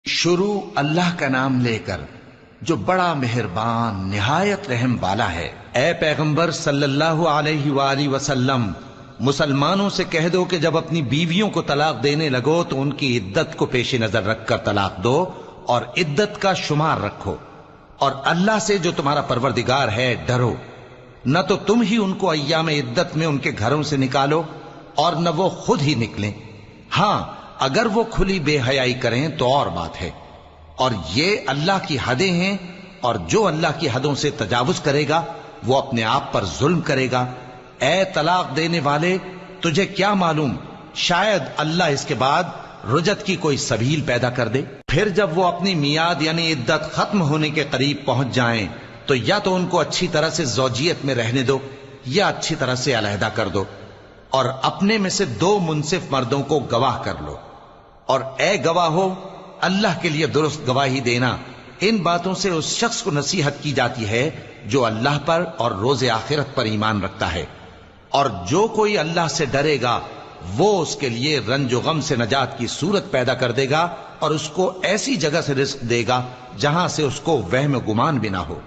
شروع اللہ کا نام لے کر جو بڑا مہربان نہایت رحم والا ہے۔ اے پیغمبر صلی اللہ علیہ وآلہ وسلم، مسلمانوں سے کہہ دو کہ جب اپنی بیویوں کو طلاق دینے لگو تو ان کی عدت کو پیش نظر رکھ کر طلاق دو اور عدت کا شمار رکھو، اور اللہ سے جو تمہارا پروردگار ہے ڈرو۔ نہ تو تم ہی ان کو ایام عدت میں ان کے گھروں سے نکالو اور نہ وہ خود ہی نکلیں، ہاں اگر وہ کھلی بے حیائی کریں تو اور بات ہے، اور یہ اللہ کی حدیں ہیں، اور جو اللہ کی حدوں سے تجاوز کرے گا وہ اپنے آپ پر ظلم کرے گا۔ اے طلاق دینے والے، تجھے کیا معلوم شاید اللہ اس کے بعد رجعت کی کوئی سبیل پیدا کر دے۔ پھر جب وہ اپنی میعاد یعنی عدت ختم ہونے کے قریب پہنچ جائیں تو یا تو ان کو اچھی طرح سے زوجیت میں رہنے دو یا اچھی طرح سے علیحدہ کر دو، اور اپنے میں سے 2 منصف مردوں کو گواہ کر لو، اور اے گواہو اللہ کے لیے درست گواہی دینا۔ ان باتوں سے اس شخص کو نصیحت کی جاتی ہے جو اللہ پر اور روز آخرت پر ایمان رکھتا ہے، اور جو کوئی اللہ سے ڈرے گا وہ اس کے لیے رنج و غم سے نجات کی صورت پیدا کر دے گا، اور اس کو ایسی جگہ سے رزق دے گا جہاں سے اس کو وہم گمان بھی نہ ہو،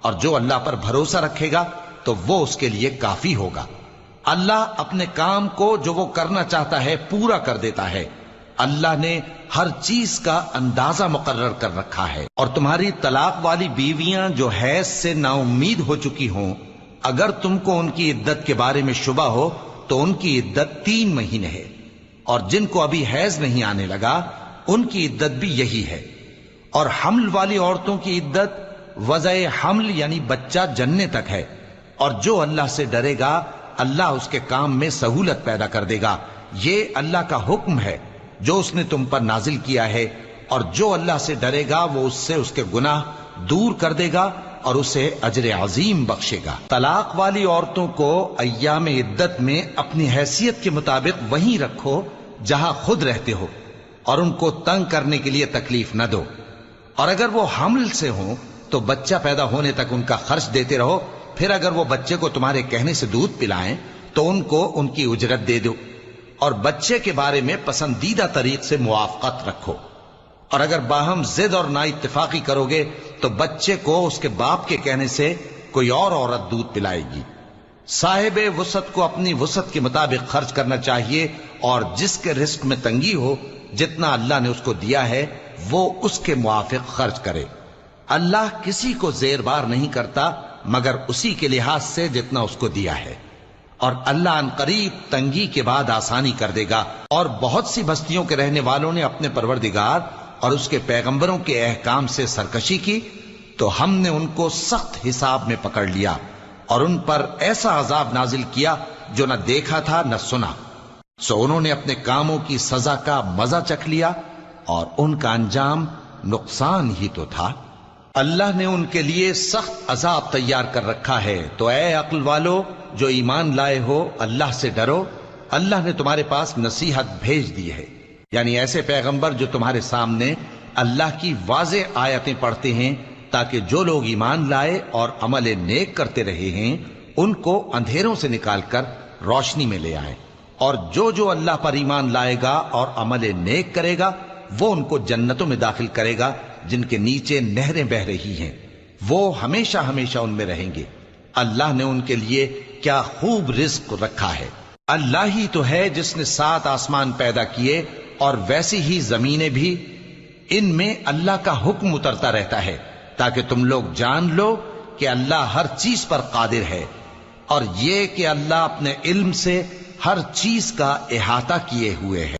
اور جو اللہ پر بھروسہ رکھے گا تو وہ اس کے لیے کافی ہوگا۔ اللہ اپنے کام کو جو وہ کرنا چاہتا ہے پورا کر دیتا ہے۔ اللہ نے ہر چیز کا اندازہ مقرر کر رکھا ہے۔ اور تمہاری طلاق والی بیویاں جو حیض سے نا امید ہو چکی ہوں، اگر تم کو ان کی عدت کے بارے میں شبہ ہو تو ان کی عدت 3 مہینے ہے، اور جن کو ابھی حیض نہیں آنے لگا ان کی عدت بھی یہی ہے۔ اور حمل والی عورتوں کی عدت وضع حمل یعنی بچہ جننے تک ہے، اور جو اللہ سے ڈرے گا اللہ اس کے کام میں سہولت پیدا کر دے گا۔ یہ اللہ کا حکم ہے جو اس نے تم پر نازل کیا ہے، اور جو اللہ سے ڈرے گا وہ اس سے اس کے گناہ دور کر دے گا اور اسے اجر عظیم بخشے گا۔ طلاق والی عورتوں کو ایام عدت میں اپنی حیثیت کے مطابق وہیں رکھو جہاں خود رہتے ہو، اور ان کو تنگ کرنے کے لیے تکلیف نہ دو، اور اگر وہ حمل سے ہوں تو بچہ پیدا ہونے تک ان کا خرچ دیتے رہو، پھر اگر وہ بچے کو تمہارے کہنے سے دودھ پلائیں تو ان کو ان کی اجرت دے دو، اور بچے کے بارے میں پسندیدہ طریق سے موافقت رکھو، اور اگر باہم ضد اور نا اتفاقی کرو گے تو بچے کو اس کے باپ کے کہنے سے کوئی اور عورت دودھ پلائے گی۔ صاحب وسعت کو اپنی وسعت کے مطابق خرچ کرنا چاہیے، اور جس کے رزق میں تنگی ہو جتنا اللہ نے اس کو دیا ہے وہ اس کے موافق خرچ کرے۔ اللہ کسی کو زیر بار نہیں کرتا مگر اسی کے لحاظ سے جتنا اس کو دیا ہے، اور اللہ ان قریب تنگی کے بعد آسانی کر دے گا۔ اور بہت سی بستیوں کے رہنے والوں نے اپنے پروردگار اور اس کے پیغمبروں کے احکام سے سرکشی کی تو ہم نے ان کو سخت حساب میں پکڑ لیا، اور ان پر ایسا عذاب نازل کیا جو نہ دیکھا تھا نہ سنا، سو انہوں نے اپنے کاموں کی سزا کا مزہ چکھ لیا، اور ان کا انجام نقصان ہی تو تھا۔ اللہ نے ان کے لیے سخت عذاب تیار کر رکھا ہے، تو اے عقل والو جو ایمان لائے ہو اللہ سے ڈرو۔ اللہ نے تمہارے پاس نصیحت بھیج دی ہے، یعنی ایسے پیغمبر جو تمہارے سامنے اللہ کی واضح آیتیں پڑھتے ہیں تاکہ جو لوگ ایمان لائے اور عمل نیک کرتے رہے ہیں ان کو اندھیروں سے نکال کر روشنی میں لے آئیں، اور جو اللہ پر ایمان لائے گا اور عمل نیک کرے گا وہ ان کو جنتوں میں داخل کرے گا جن کے نیچے نہریں بہ رہی ہیں، وہ ہمیشہ ہمیشہ ان میں رہیں گے۔ اللہ نے ان کے لیے کیا خوب رزق رکھا ہے۔ اللہ ہی تو ہے جس نے 7 آسمان پیدا کیے اور ویسی ہی زمینیں بھی، ان میں اللہ کا حکم اترتا رہتا ہے تاکہ تم لوگ جان لو کہ اللہ ہر چیز پر قادر ہے، اور یہ کہ اللہ اپنے علم سے ہر چیز کا احاطہ کیے ہوئے ہے۔